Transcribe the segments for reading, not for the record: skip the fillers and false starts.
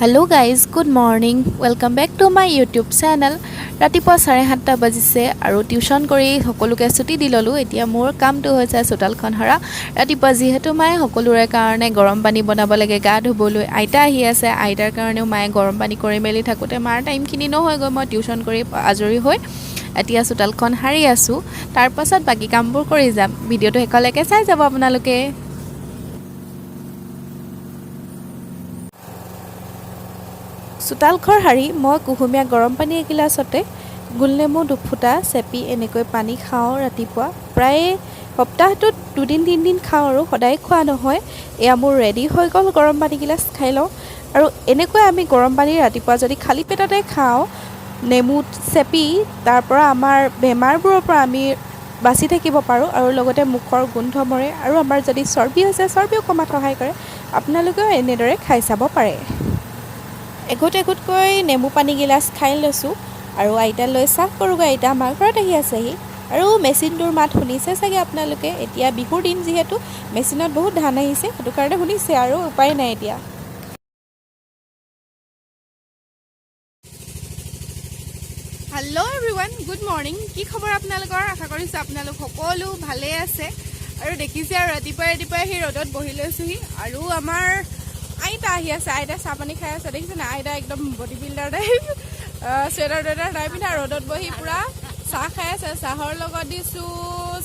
Hello' guys good morning welcome back to my YouTube channel. ৰাতিপুৱা 7:30 বাজিছে আৰু tuition কৰি সকলোকে ছুটি দি ল'লোঁ। এতিয়া মোৰ কামটো হৈছে চোতালখন সৰা। ৰাতিপুৱা যিহেতু মায়ে সকলোৰে কাৰণে গৰম পানী বনাব লাগে গা ধুবলৈ, আইতা আহি আছে, আইতাৰ কাৰণেও মায়ে গৰম পানী কৰি মেলি থাকোঁতে মাৰ টাইমখিনি নহয়গৈ। মই টিউশ্যন কৰি আজৰি হৈ এতিয়া চোতালখন সাৰি আছোঁ। তাৰপাছত বাকী কামবোৰ কৰি যাম। ভিডিঅ'টো শেষলৈকে চাই যাব আপোনালোকে। চোতালঘৰ সাৰি মই কুহুমীয়া গৰম পানী এগিলাচতে গোলনেমু দুফুটা চেপি এনেকৈ পানী খাওঁ ৰাতিপুৱা। প্ৰায় সপ্তাহটোত 2-3 দিন খাওঁ আৰু সদায় খোৱা নহয়। এয়া মোৰ ৰেডি হৈ গ'ল, গৰম পানীগিলাচ খাই লওঁ। আৰু এনেকৈ আমি গৰম পানী ৰাতিপুৱা যদি খালী পেটতে খাওঁ, নেমু চেপি, তাৰ পৰা আমাৰ বেমাৰবোৰৰ পৰা আমি বাচি থাকিব পাৰোঁ আৰু লগতে মুখৰ গোন্ধ মৰে আৰু আমাৰ যদি চৰ্বি হৈছে চৰ্বিও কমাত সহায় কৰে। আপোনালোকেও এনেদৰে খাই চাব পাৰে। এঘুট এঘুটকৈ নেমু পানী গিলাচ খাই লৈছোঁ আৰু আইতালৈ চাহ কৰোঁগৈ। আইতা আমাৰ ঘৰত আহি আছেহি আৰু মেচিনটোৰ মাত শুনিছে চাগে আপোনালোকে। এতিয়া বিহুৰ দিন যিহেতু মেচিনত বহুত ধান আহিছে, সেইটো কাৰণে শুনিছে আৰু উপায় নাই এতিয়া। Hello' everyone, good morning. কি খবৰ আপোনালোকৰ? আশা কৰিছোঁ আপোনালোক সকলো ভালে আছে। আৰু দেখিছে আৰু ৰাতিপুৱাই সেই ৰ'দত বহি লৈছোঁহি আৰু আমাৰ আইতা আহি আছে। আইতা চাহ পানী খাই আছে, দেখিছে না? আইতা একদম বডি বিল্ডাৰ টাইপ, চুৱেটাৰ নাই পিন্ধা, ৰ'দত বহি পূৰা চাহ খাই আছে। চাহৰ লগত দিছোঁ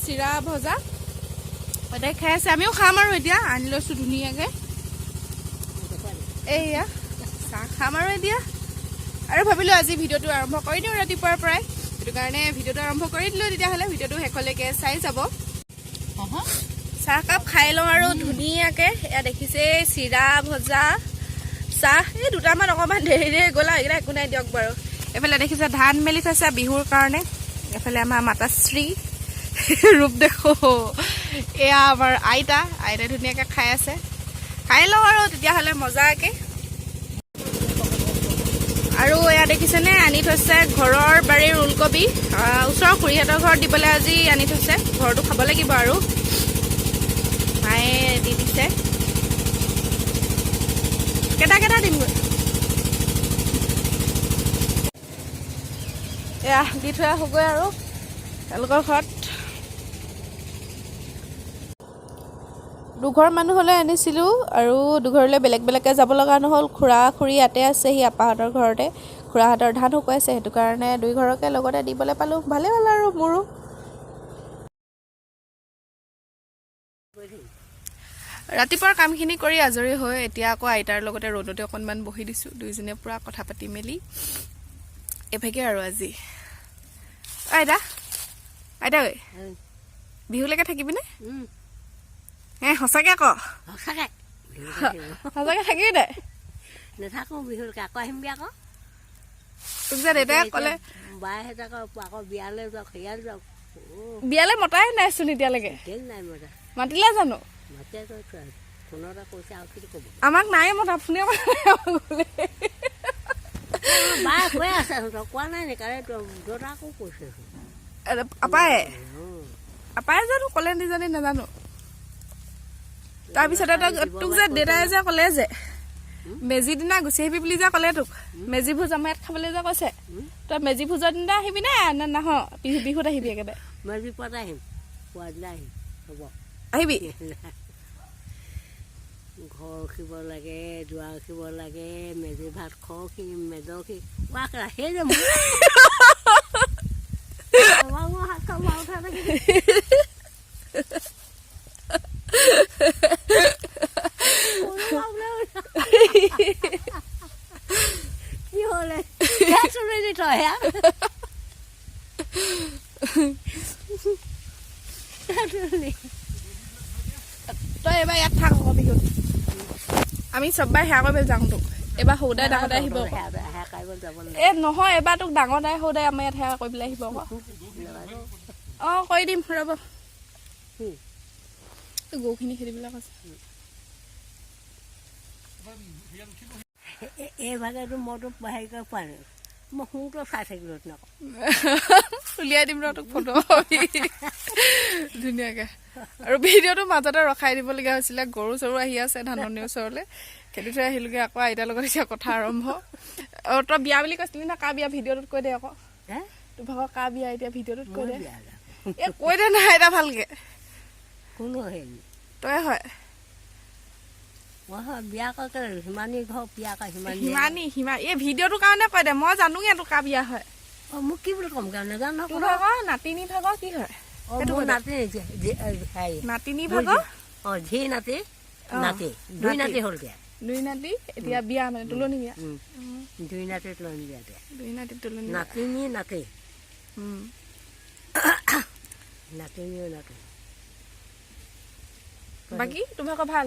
চিৰা ভজা, আইতাই খাই আছে, আমিও খাম আৰু এতিয়া আনি লৈছোঁ ধুনীয়াকৈ। এইয়া চাহ খাম আৰু এতিয়া। আৰু ভাবিলোঁ আজি ভিডিঅ'টো আৰম্ভ কৰি দিওঁ ৰাতিপুৱাৰ পৰাই, সেইটো কাৰণে ভিডিঅ'টো আৰম্ভ কৰি দিলোঁ। তেতিয়াহ'লে ভিডিঅ'টো শেষলৈকে চাই যাব। চাহকাপ খাই লওঁ আৰু ধুনীয়াকৈ। এয়া দেখিছে চিৰা ভজা চাহ। এই দুটামান অকণমান দেৰি গ'ল, এইকেইটা একো নাই দিয়ক বাৰু। এইফালে দেখিছে ধান মেলি থৈছে বিহুৰ কাৰণে। এইফালে আমাৰ মাতাশ্ৰী ৰূপ দেখো, এয়া আমাৰ আইতাই ধুনীয়াকৈ খাই আছে। খাই লওঁ আৰু তেতিয়াহ'লে মজাকৈ। আৰু এয়া দেখিছেনে, আনি থৈছে ঘৰৰ বাৰীৰ ওলকবি, ওচৰৰ খুৰীহঁতৰ ঘৰত দিবলৈ আজি আনি থৈছে। ঘৰটো খাব লাগিব আৰু মায়ে দি দিছে। কেইটা দিমগৈ, এয়া দি থৈ আহোঁগৈ আৰু তেওঁলোকৰ ঘৰত। দুঘৰ মানুহলৈ আনিছিলোঁ আৰু দুঘৰলৈ বেলেগ বেলেগকৈ যাব লগা নহ'ল। খুৰী ইয়াতে আছেহি আপাহঁতৰ ঘৰতে। খুৰাহঁতৰ ধান শুকুৱাইছে, সেইটো কাৰণে দুই ঘৰকে লগতে দিবলৈ পালোঁ, ভালে হ'ল আৰু মোৰো। ৰাতিপুৱাৰ কামখিনি কৰি আজৰি হৈ এতিয়া আকৌ আইতাৰ লগতে ৰ'দতে অকণমান বহি দিছোঁ। দুইজনে পূৰা কথা পাতি মেলি এভাগে আৰু আজি। আইতা ঐ, বিহুলৈকে থাকিবিনে? সঁচাকৈ আকৌ সঁচাকৈ থাকিবি নাই? নাথাকোঁ বিহুলৈকে, আকৌ আহিমগৈ। আকৌ তোক যে দেউতাই ক'লে বাইহঁত আকৌ বিয়ালৈ যাওক, সেয়ালৈ যাওক। বিয়ালৈ মতাই নাইচোন এতিয়ালৈকে। নাই মতা, মাতিলে জানো? মাতে ফোনতে কৈছে আৰু কি ক'ব। আমাক নাই মতা, আপুনিও বাই কৈ আছে, কোৱা নাই নেকি? দেউতাকো কৈছে আপায়ে জানো ক'লে নিজানে নাজানো। তাৰপিছতে তোক যে দেউতাই যে ক'লে যে মেজি দিনা গুচি আহিবি বুলি যে ক'লে, তোক মেজি ভোজ আমাৰ ইয়াত খাবলৈ যে কৈছে, তই মেজি ভোজৰ দিনা আহিবি নে নাহ? বিহুত আহিবি একেবাৰে? মেজি পোৱাতে আহিম, পোৱা দিনা আহিম। হ'ব, আহিবি। ঘৰ খিব লাগে, দুৱাৰ খিব লাগে, মেজি ভাত খোৱাখিম, মেজৰ খি কোৱাক ৰাখে যে মোৰ হাত খাব উঠা থাকি কি হ'লে চুৰি থয় তই এবাৰ ইয়াত থাক আকৌ বিহুত। আমি চববাৰ সেৱা কৰিবলৈ যাওঁ তোক। এবাৰ সৌদাই ডাঙৰ দাই আহিব। নহয়, এবাৰ তোক ডাঙৰ দাই সৌদাই আমাৰ ইয়াত সেৱা কৰিবলৈ আহিব আকৌ। অঁ কৰি দিম, ৰ'ব। গৰুখিনি খেদিবলৈ কৈছে। এইভাগেতো মইতো হেৰি কৰি পোৱা নাই, মই সোনটো চাই থাকিলোঁ নকওঁ উলিয়াই দিম ৰ তোক ফটো ধুনীয়াকৈ আৰু ভিডিঅ'টো মাজতে ৰখাই দিবলগীয়া হৈছিলে গৰু চৰু আহি আছে ধাননিৰ ওচৰলৈ খেদি থৈ আহিলোগৈ আকৌ আইতাৰ লগত এতিয়া কথা আৰম্ভ অঁ তই বিয়া বুলি কৈছিলি না কা বিয়া ভিডিঅ'টোত কৈ দে আকৌ তোৰ ভাগৰ কা বিয়া এতিয়া ভিডিঅ'টোত কৈ দে এই কৈ দে না আইতা ভালকৈ কোনো হেৰি তই হয় মই বিয়া কৰে সিমানী ঘৰ বিয়া কৰে সিমানী এই ভিডিঅ'টোৰ কাৰণে কৈ দে মই জানোগে তোৰ কা বিয়া হয় অঁ মোক কি বুলি ক'ম কাৰণে নাজানো তোৰ ভাগৰ নাতিনী ভাগৰ কি হয় নাতিনী ভাগৰ অঁ ঝি নাতি নাতি দুই নাতি হ'লগৈ দুই নাতি এতিয়া বিয়া মানে তুলনি বিয়া দুই নাতি তুলনি বিয়া দুই নাতি তুলনি নাতিনী নাতি নাতিনীও নাতি বাকী তোৰ ভাগৰ ভাল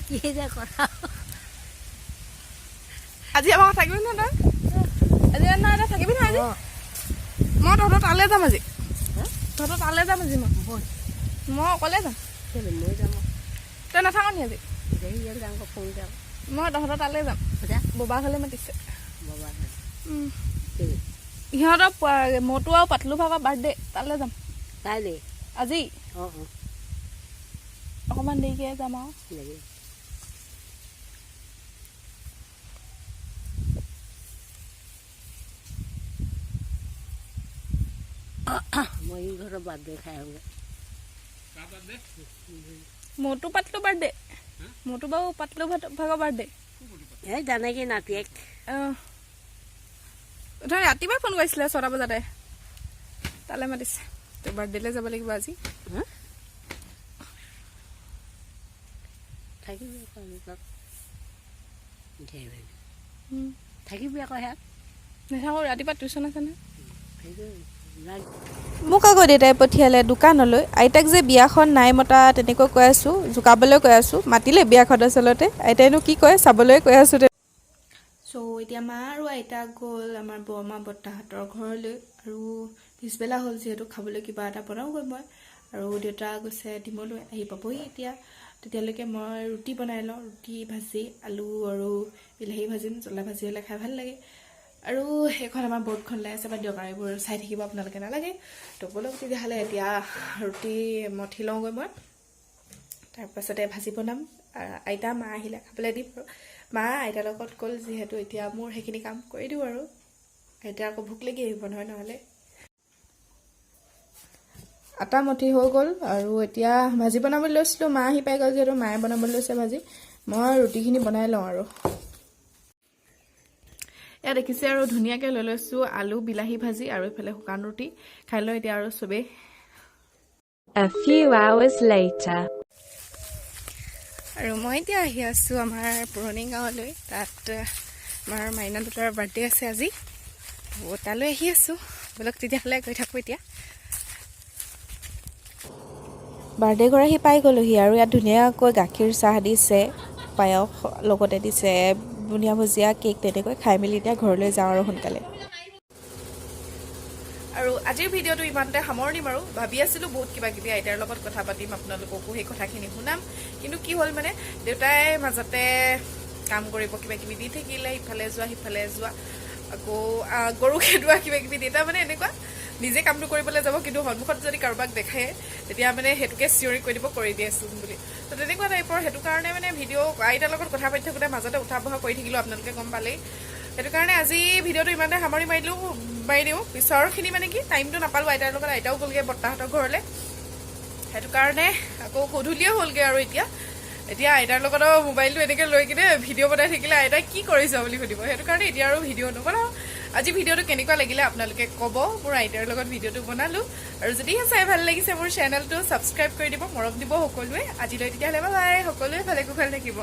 কি যে কথা আজি আমাৰ ঘৰত থাকিবি নহয় তই আজি নাই তই থাকিবি নহয় আজি মই তহঁতৰ তালৈ যাম আজি তহঁতৰ তালৈ যাম আজি মই অকলে যাম মই যাম তই নাথাক নি আজি যাম ফোন যাম মই তহঁতৰ তালৈ যাম ববা ঘৰলৈ মাতিছে বাবা ইহঁতৰ মটো আৰু পাতলু ভাগৰ বাৰ্থডে তালৈ যাম কাইলৈ আজি অঁ অঁ অকণমান দেৰিকৈ যাম আৰু মই ঘৰৰ বাৰ্থডে খাই আহোঁগৈ মটো পাতলু বাৰ্থডে মটো বাৰু পাতলু ভাগৰ বাৰ্থডে এই জানেকি নাতিয়েক অঁ তই ৰাতিপুৱা ফোন কৰিছিলে 6টা বজাতে তালৈ মাতিছে তোৰ বাৰ্থডেলৈ যাব লাগিব আজি থাকিবি থাকিবি আকৌ সেয়াত নাথাকোঁ ৰাতিপুৱা টিউশ্যন আছে নহয় থাকিবি মোক আকৌ দেউতাই পঠিয়ালে দোকানলৈ আইতাক যে বিয়াখন নাই মতা তেনেকৈ কৈ আছোঁ জোকাবলৈ কৈ আছোঁ মাতিলে বিয়াখন আচলতে আইতাইনো কি কয় চাবলৈ কৈ আছোঁ চ' এতিয়া মা আৰু আইতা গ'ল আমাৰ বৰমা বৰ্তাহঁতৰ ঘৰলৈ আৰু পিছবেলা হ'ল যিহেতু খাবলৈ কিবা এটা বনাওঁগৈ মই আৰু দেউতা গৈছে ডিমলৈ আহি পাবহি এতিয়া তেতিয়ালৈকে মই ৰুটি বনাই লওঁ ৰুটি ভাজি আলু আৰু বিলাহী ভাজিম জ্বলা ভাজি হ'লে খাই ভাল লাগে আৰু সেইখন আমাৰ বৰ্ডখন ওলাই আছে বা দিয়ক আৰু এইবোৰ চাই থাকিব আপোনালোকে নালাগে তো বলক তেতিয়াহ'লে এতিয়া ৰুটি মঠি লওঁগৈ মই তাৰপাছতে ভাজি বনাম আইতা মা আহিলে খাবলৈ দিম আৰু মা আইতাৰ লগত গ'ল যিহেতু এতিয়া মোৰ সেইখিনি কাম কৰি দিওঁ আৰু আইতাৰ আকৌ ভোক লাগি আহিব নহয় নহ'লে আটা মঠি হৈ গ'ল আৰু এতিয়া ভাজি বনাবলৈ লৈছিলোঁ মা আহি পাই গ'ল যিহেতু মায়ে বনাবলৈ লৈছে ভাজি মই ৰুটিখিনি বনাই লওঁ আৰু এয়া দেখিছে আৰু ধুনীয়াকৈ লৈ লৈছোঁ আলু বিলাহী ভাজি আৰু এইফালে শুকান ৰুটি খাই লওঁ এতিয়া আৰু চবেই A few hours later. আৰু মই এতিয়া আহি আছোঁ আমাৰ পুৰণি গাঁৱলৈ তাত আমাৰ মাইনা দুটাৰ বাৰ্থডে আছে আজি তালৈ আহি আছোঁ বলক তেতিয়াহ'লে গৈ থাকোঁ এতিয়া বাৰ্থডে গৰাকী পাই গ'লোহি আৰু ইয়াত ধুনীয়াকৈ গাখীৰ চাহ দিছে পায়স লগতে দিছে বুনিয়া ভুজিয়া কেক তেনেকৈ খাই মেলি এতিয়া ঘৰলৈ যাওঁ আৰু সোনকালে আৰু আজিৰ ভিডিঅ'টো ইমানতে সামৰণি মাৰোঁ ভাবি আছিলোঁ বহুত কিবা কিবি আইতাৰ লগত কথা পাতিম আপোনালোককো সেই কথাখিনি শুনাম কিন্তু কি হ'ল মানে দেউতাই মাজতে কাম কৰিব কিবা কিবি দি থাকিলে ইফালে যোৱা সিফালে যোৱা আকৌ গৰু খেদোৱা কিবা কিবি দেউতা মানে এনেকুৱা নিজে কামটো কৰিবলৈ যাব কিন্তু সন্মুখত যদি কাৰোবাক দেখায় তেতিয়া মানে সেইটোকে চিঞৰি কৈ দিব কৰি দিয়েচোন বুলি তো তেনেকুৱা টাইপৰ সেইটো কাৰণে মানে ভিডিঅ' আইতাৰ লগত কথা পাতি থাকোঁতে মাজতে উঠা বহা কৰি থাকিলোঁ আপোনালোকে গম পালেই সেইটো কাৰণে আজি ভিডিঅ'টো ইমানতে সামৰি মাৰি দিওঁ পিছৰখিনি মানে কি টাইমটো নাপালোঁ আইতাৰ লগত আইতাও গ'লগৈ বৰ্তাহঁতৰ ঘৰলৈ সেইটো কাৰণে আকৌ গধূলিয়ে হ'লগৈ আৰু এতিয়া আইতাৰ লগতো মোবাইলটো এনেকৈ লৈ কিনে ভিডিঅ' বনাই থাকিলে আইতাই কি কৰিছ বুলি সুধিব সেইটো কাৰণে এতিয়া আৰু ভিডিঅ' নবনাওঁ আজি ভিডিঅ'টো কেনেকুৱা লাগিলে আপোনালোকে ক'ব মোৰ আইতাৰ লগত ভিডিঅ'টো বনালোঁ আৰু যদিহে চাই ভাল লাগিছে মোৰ চেনেলটো ছাবস্ক্ৰাইব কৰি দিব মৰম দিব সকলোৱে আজিলৈ তেতিয়াহ'লে বাই সকলোৱে ভালে কুশলে থাকিব